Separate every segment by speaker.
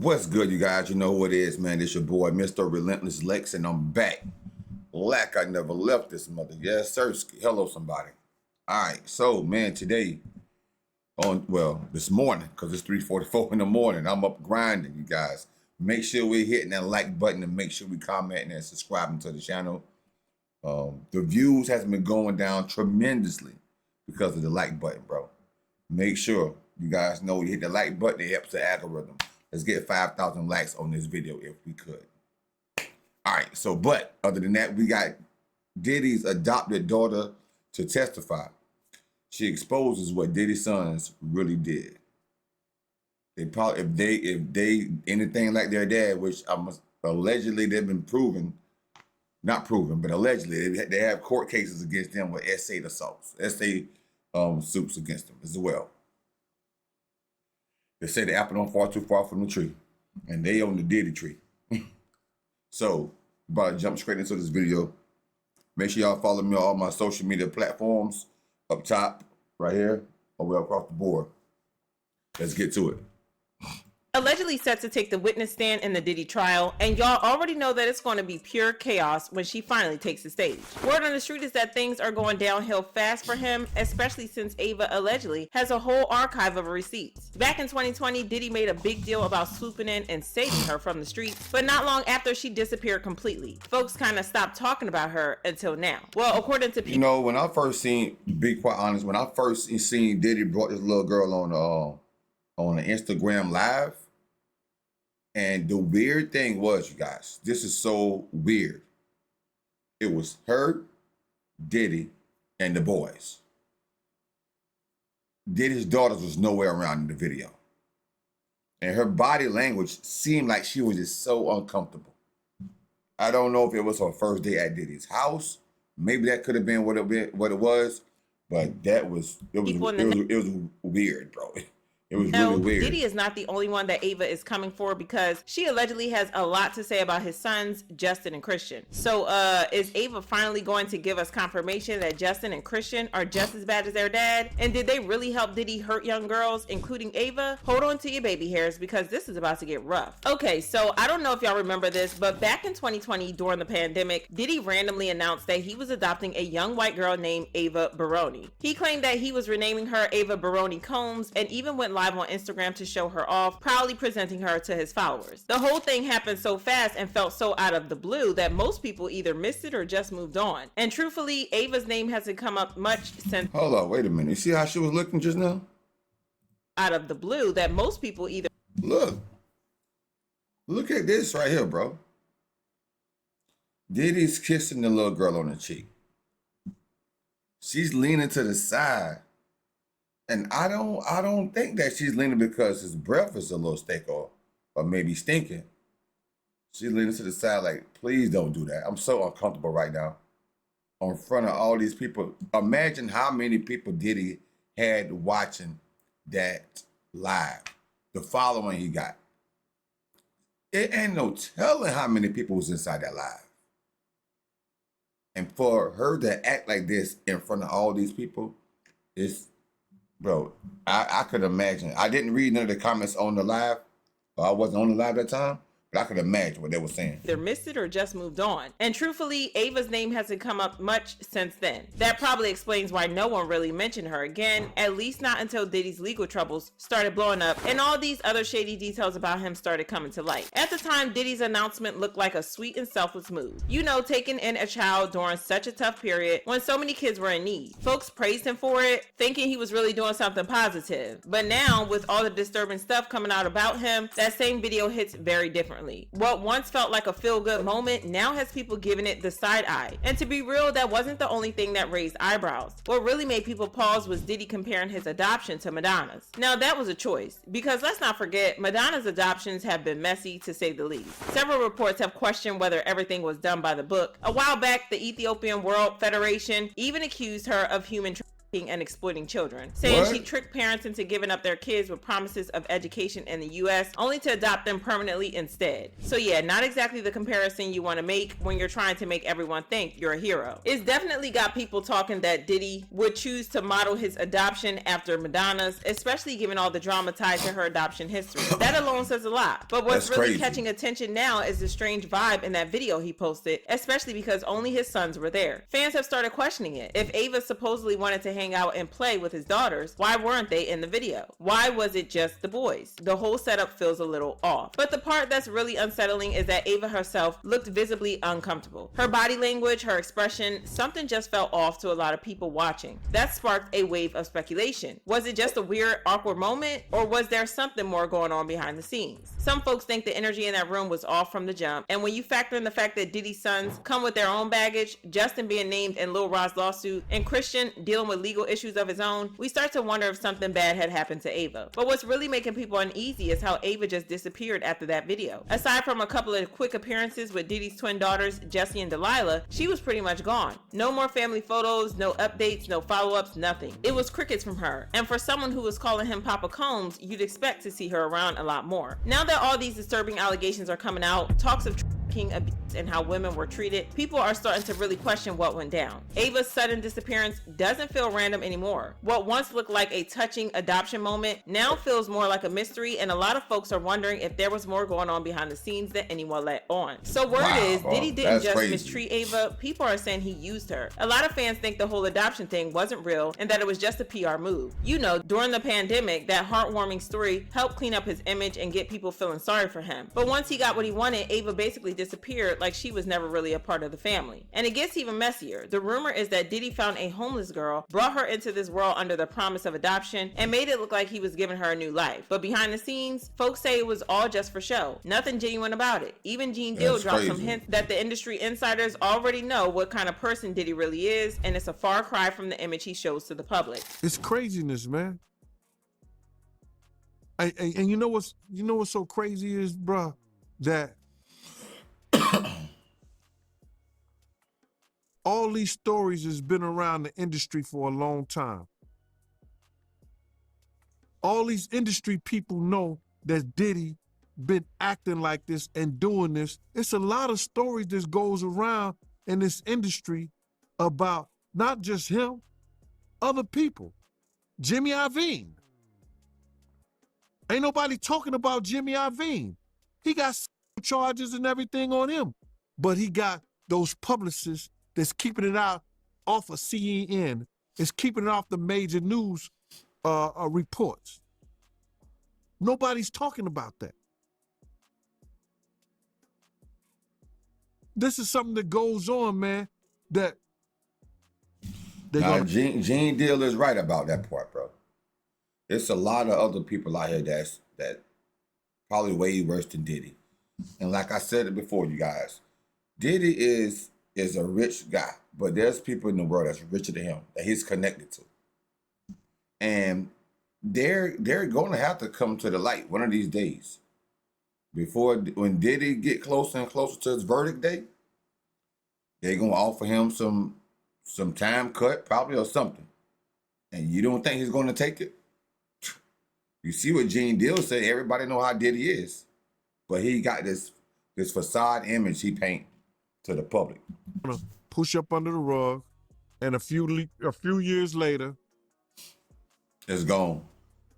Speaker 1: What's good, you guys? You know who it is, man. It's your boy, Mr. Relentless Lex, and I'm back. Like I never left this mother. Yes, sir. Hello, somebody. All right. So, man, today, this morning, because it's 3:44 in the morning, I'm up grinding, you guys. Make sure we're hitting that like button and make sure we commenting and subscribing to the channel. The views has been going down tremendously because of the like button, bro. Make sure you guys know you hit the like button. It helps the algorithm. Let's get 5,000 likes on this video if we could. All right, so, but other than that, we got Diddy's adopted daughter to testify. She exposes what Diddy's sons really did. They probably, if they anything like their dad, which allegedly they've been proven, not proven, but allegedly they have court cases against them with essay assaults, essay suits against them as well. They say the apple don't fall too far from the tree, and they own the Diddy tree. So, about to jump straight into this video. Make sure y'all follow me on all my social media platforms up top, right here, or way across the board. Let's get to it.
Speaker 2: Allegedly set to take the witness stand in the Diddy trial, and y'all already know that it's going to be pure chaos when she finally takes the stage. Word on the street is that things are going downhill fast for him, especially since Ava allegedly has a whole archive of receipts. Back in 2020, Diddy made a big deal about swooping in and saving her from the streets, but not long after she disappeared completely. Folks kind of stopped talking about her until now. Well, according to people,
Speaker 1: you know, when I first seen, to be quite honest, when I first seen Diddy brought this little girl on an Instagram live. And the weird thing was, you guys, this is so weird. It was her, Diddy, and the boys. Diddy's daughters was nowhere around in the video. And her body language seemed like she was just so uncomfortable. I don't know if it was her first day at Diddy's house. Maybe that could have been what it was, but it was weird, bro. It was really weird.
Speaker 2: Diddy is not the only one that Ava is coming for, because she allegedly has a lot to say about his sons, Justin and Christian. So is Ava finally going to give us confirmation that Justin and Christian are just as bad as their dad? And did they really help Diddy hurt young girls, including Ava? Hold on to your baby hairs, because this is about to get rough. Okay, so I don't know if y'all remember this, but back in 2020 during the pandemic, Diddy randomly announced that he was adopting a young white girl named Ava Baroni. He claimed that he was renaming her Ava Baroni Combs, and even went live on Instagram to show her off, proudly presenting her to his followers. The whole thing happened so fast and felt so out of the blue that most people either missed it or just moved on. And truthfully, Ava's name hasn't come up much since.
Speaker 1: Hold on, wait a minute. You see how she was looking just now?
Speaker 2: Out of the blue that most people either.
Speaker 1: Look at this right here, bro. Diddy's kissing the little girl on the cheek. She's leaning to the side. And I don't think that she's leaning because his breath is a little stink or maybe stinking. She's leaning to the side like, please don't do that. I'm so uncomfortable right now. In front of all these people. Imagine how many people Diddy had watching that live. The following he got. It ain't no telling how many people was inside that live. And for her to act like this in front of all these people, it's, bro, I could imagine. I didn't read none of the comments on the live. I wasn't on the live that time, but I could imagine what they were saying.
Speaker 2: Either missed it or just moved on. And truthfully, Ava's name hasn't come up much since then. That probably explains why no one really mentioned her again, at least not until Diddy's legal troubles started blowing up and all these other shady details about him started coming to light. At the time, Diddy's announcement looked like a sweet and selfless move. You know, taking in a child during such a tough period when so many kids were in need. Folks praised him for it, thinking he was really doing something positive. But now, with all the disturbing stuff coming out about him, that same video hits very differently. What once felt like a feel-good moment now has people giving it the side eye. And to be real, that wasn't the only thing that raised eyebrows. What really made people pause was Diddy comparing his adoption to Madonna's. Now that was a choice, because let's not forget, Madonna's adoptions have been messy to say the least. Several reports have questioned whether everything was done by the book. A while back, the Ethiopian World Federation even accused her of human trafficking. and exploiting children, saying she
Speaker 1: What?
Speaker 2: tricked parents into giving up their kids with promises of education in the US only to adopt them permanently instead. So yeah, not exactly the comparison you want to make when you're trying to make everyone think you're a hero. It's definitely got people talking that Diddy would choose to model his adoption after Madonna's, especially given all the drama tied to her adoption history. That alone says a lot. But what's
Speaker 1: That's
Speaker 2: really
Speaker 1: crazy.
Speaker 2: catching attention now is the strange vibe in that video he posted, especially because only his sons were there. Fans have started questioning it. If Ava supposedly wanted to hang out and play with his daughters, why weren't they in the video? Why was it just the boys? The whole setup feels a little off. But the part that's really unsettling is that Ava herself looked visibly uncomfortable. Her body language, her expression, something just felt off to a lot of people watching. That sparked a wave of speculation. Was it just a weird, awkward moment, or was there something more going on behind the scenes? Some folks think the energy in that room was off from the jump, and when you factor in the fact that Diddy's sons come with their own baggage, Justin being named in Lil Rod's lawsuit, and Christian dealing with legal issues of his own, we start to wonder if something bad had happened to Ava. But what's really making people uneasy is how Ava just disappeared after that video. Aside from a couple of quick appearances with Diddy's twin daughters, Jessie and Delilah, she was pretty much gone. No more family photos, no updates, no follow-ups, nothing. It was crickets from her. And for someone who was calling him Papa Combs, you'd expect to see her around a lot more. Now that all these disturbing allegations are coming out, talks of abuse and how women were treated, people are starting to really question what went down. Ava's sudden disappearance doesn't feel random anymore. What once looked like a touching adoption moment now feels more like a mystery, and a lot of folks are wondering if there was more going on behind the scenes that anyone let on. So word is, Diddy didn't just mistreat Ava, people are saying he used her. A lot of fans think the whole adoption thing wasn't real and that it was just a PR move. You know, during the pandemic, that heartwarming story helped clean up his image and get people feeling sorry for him. But once he got what he wanted, Ava basically disappeared like she was never really a part of the family. And it gets even messier. The rumor is that Diddy found a homeless girl, brought her into this world under the promise of adoption, and made it look like he was giving her a new life. But behind the scenes, folks say it was all just for show. Nothing genuine about it. Even Gene Deal dropped some hints that the industry insiders already know what kind of person Diddy really is, and it's a far cry from the image he shows to the public.
Speaker 3: It's craziness, man. And you know what's so crazy is, bruh, that all these stories has been around the industry for a long time. All these industry people know that Diddy been acting like this and doing this. It's a lot of stories that goes around in this industry about not just him, other people. Jimmy Iovine. Ain't nobody talking about Jimmy Iovine. He got charges and everything on him, but he got those publicists that's keeping it out off of CNN, is keeping it off the major news reports. Nobody's talking about that. This is something that goes on, man, that
Speaker 1: Gene Deal is right about that part, bro. It's a lot of other people out here that probably way worse than Diddy. And like I said it before, you guys, Diddy is a rich guy, but there's people in the world that's richer than him that he's connected to, and they're going to have to come to the light one of these days. When Diddy get closer and closer to his verdict day, they're gonna offer him some time cut, probably, or something. And you don't think he's going to take it? You see what Gene Deal said. Everybody know how Diddy is, but he got this facade image he paint to the public.
Speaker 3: Push up under the rug, and a few years later,
Speaker 1: it's gone.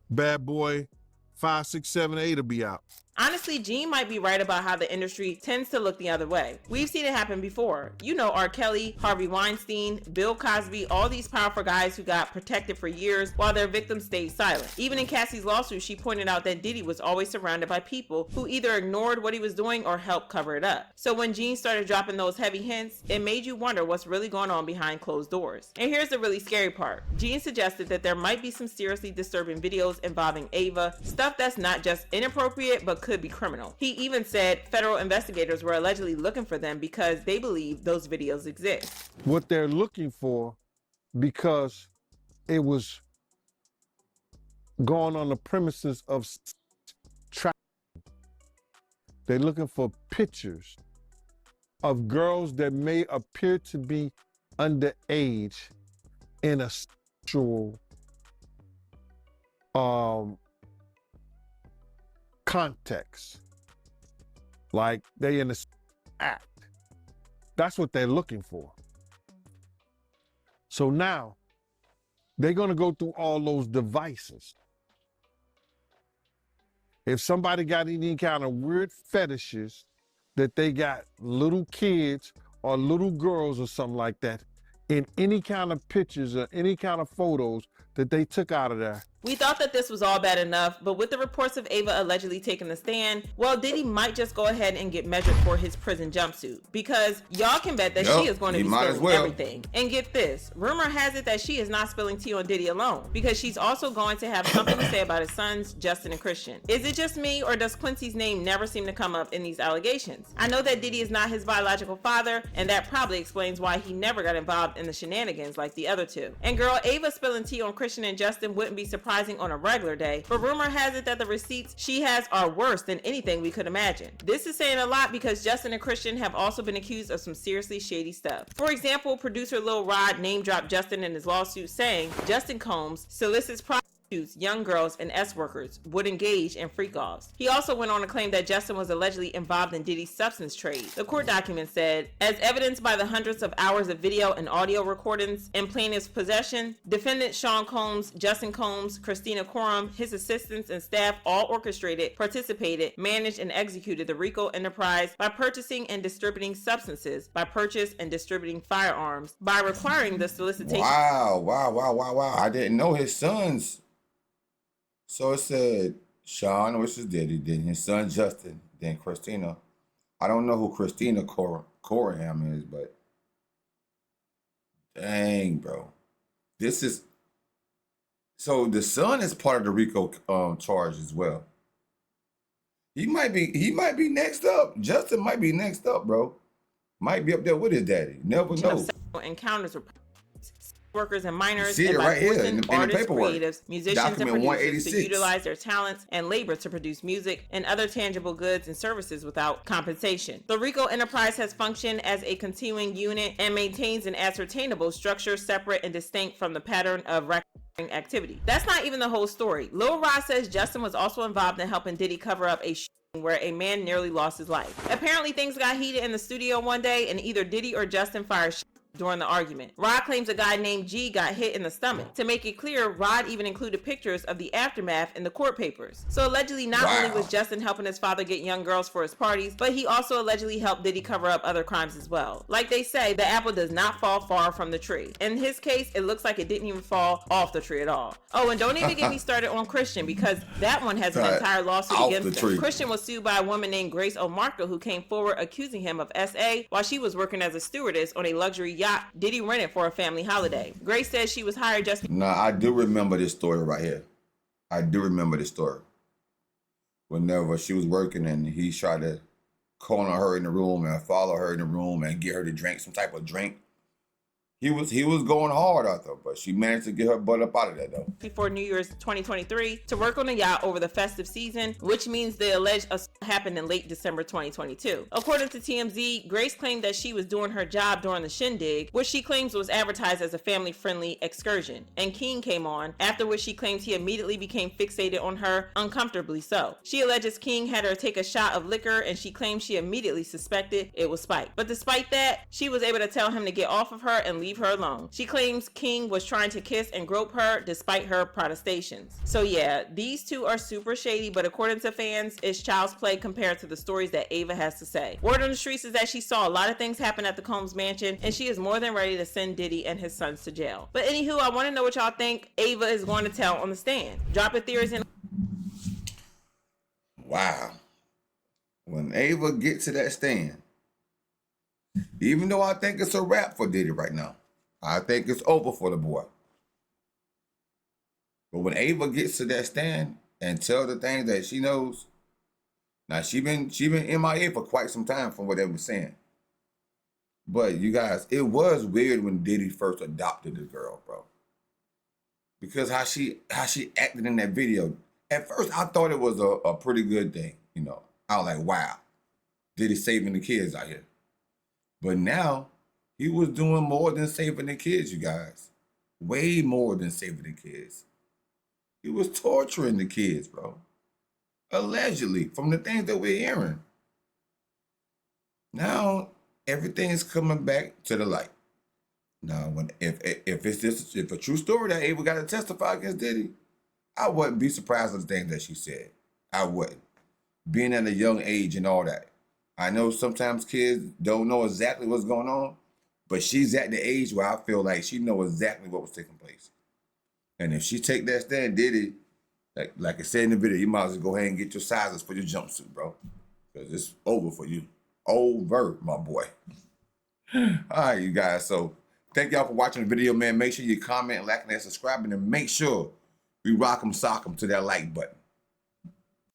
Speaker 3: Bad Boy 5, 6, 7, 8 will be out.
Speaker 2: Honestly, Gene might be right about how the industry tends to look the other way. We've seen it happen before. You know, R. Kelly, Harvey Weinstein, Bill Cosby, all these powerful guys who got protected for years while their victims stayed silent. Even in Cassie's lawsuit, she pointed out that Diddy was always surrounded by people who either ignored what he was doing or helped cover it up. So when Gene started dropping those heavy hints, it made you wonder what's really going on behind closed doors. And here's the really scary part. Gene suggested that there might be some seriously disturbing videos involving Ava, stuff that's not just inappropriate but could be criminal. He even said federal investigators were allegedly looking for them because they believe those videos exist.
Speaker 3: What they're looking for, because it was going on the premises of trafficking. They're looking for pictures of girls that may appear to be underage in a actual context. Like they in the act. That's what they're looking for. So now they're going to go through all those devices. If somebody got any kind of weird fetishes that they got little kids or little girls or something like that in any kind of pictures or any kind of photos that they took out of there.
Speaker 2: We thought that this was all bad enough, but with the reports of Ava allegedly taking the stand, well, Diddy might just go ahead and get measured for his prison jumpsuit, because y'all can bet that she is going to be spilling everything. And get this, rumor has it that she is not spilling tea on Diddy alone, because she's also going to have something to say about his sons, Justin and Christian. Is it just me, or does Quincy's name never seem to come up in these allegations? I know that Diddy is not his biological father, and that probably explains why he never got involved in the shenanigans like the other two. And girl, Ava spilling tea on Christian and Justin wouldn't be surprising on a regular day, but rumor has it that the receipts she has are worse than anything we could imagine. This is saying a lot, because Justin and Christian have also been accused of some seriously shady stuff. For example, producer Lil Rod name dropped Justin in his lawsuit, saying Justin Combs solicits prostitutes, young girls, and S-workers would engage in freak-offs. He also went on to claim that Justin was allegedly involved in Diddy's substance trade. The court document said, as evidenced by the hundreds of hours of video and audio recordings in plaintiff's possession, defendant Sean Combs, Justin Combs, Christina Coram, his assistants and staff all orchestrated, participated, managed, and executed the RICO enterprise by purchasing and distributing substances, by purchase and distributing firearms, by requiring the solicitation.
Speaker 1: Wow. I didn't know his sons. So it said Sean, which is Diddy, then his son Justin, then Christina. I don't know who Christina Coram is, but dang, bro. This is, so the son is part of the RICO charge as well. He might be next up. Justin might be next up, bro. Might be up there with his daddy. Never know.
Speaker 2: Encounters with workers and minors,
Speaker 1: and by
Speaker 2: right forcing
Speaker 1: in
Speaker 2: artists,
Speaker 1: the paperwork.
Speaker 2: creatives, musicians,
Speaker 1: Document
Speaker 2: and producers to
Speaker 1: 186.
Speaker 2: utilize their talents and labor to produce music and other tangible goods and services without compensation. The RICO enterprise has functioned as a continuing unit and maintains an ascertainable structure separate and distinct from the pattern of activity. That's not even the whole story. Lil Rod says Justin was also involved in helping Diddy cover up a where a man nearly lost his life. Apparently things got heated in the studio one day, and either Diddy or Justin fired during the argument. Rod claims a guy named G got hit in the stomach. To make it clear, Rod even included pictures of the aftermath in the court papers. So allegedly, not only was Justin helping his father get young girls for his parties, but he also allegedly helped Diddy cover up other crimes as well. Like they say, the apple does not fall far from the tree. In his case, it looks like it didn't even fall off the tree at all. Oh, and don't even get me started on Christian, because that one has an entire lawsuit against him. Christian was sued by a woman named Grace O'Marco, who came forward accusing him of SA while she was working as a stewardess on a luxury yacht Diddy rented for a family holiday. Grace says she was hired just...
Speaker 1: Nah, I do remember this story right here. I do remember this story. Whenever she was working and he tried to corner her in the room and follow her in the room and get her to drink some type of drink. He was going hard out there, but she managed to get her butt up out of that though.
Speaker 2: Before New Year's 2023 to work on a yacht over the festive season, which means the alleged assault happened in late December 2022. According to TMZ, Grace claimed that she was doing her job during the shindig, which she claims was advertised as a family-friendly excursion, and King came on, after which she claims he immediately became fixated on her, uncomfortably so. She alleges King had her take a shot of liquor, and she claims she immediately suspected it was Spike. But despite that, she was able to tell him to get off of her and leave her alone. She claims King was trying to kiss and grope her despite her protestations. So yeah, these two are super shady, but according to fans, it's child's play compared to the stories that Ava has to say. Word on the streets is that she saw a lot of things happen at the Combs mansion, and she is more than ready to send Diddy and his sons to jail. But anywho, I want to know what y'all think Ava is going to tell on the stand. Drop your theories in.
Speaker 1: Wow. When Ava gets to that stand, even though I think it's a wrap for Diddy right now, I think it's over for the boy. But when Ava gets to that stand and tell the things that she knows, now she been MIA for quite some time from what they were saying. But you guys, it was weird when Diddy first adopted the girl, bro. Because how she acted in that video. At first, I thought it was a pretty good thing. You know, I was like, wow, Diddy saving the kids out here. But now, he was doing more than saving the kids, you guys. way more than saving the kids. He was torturing the kids, bro. Allegedly, from the things that we're hearing. Now everything is coming back to the light. Now, if a true story that Ava got to testify against Diddy, I wouldn't be surprised at the things that she said. I wouldn't. Being at a young age and all that. I know sometimes kids don't know exactly what's going on, but she's at the age where I feel like she knows exactly what was taking place. And if she take that stand, Diddy, like I said in the video, you might as well go ahead and get your sizes for your jumpsuit, bro. Because it's over for you. Over, my boy. All right, you guys. So thank y'all for watching the video, man. Make sure you comment, like, and subscribe, and make sure we rock 'em, sock 'em to that like button.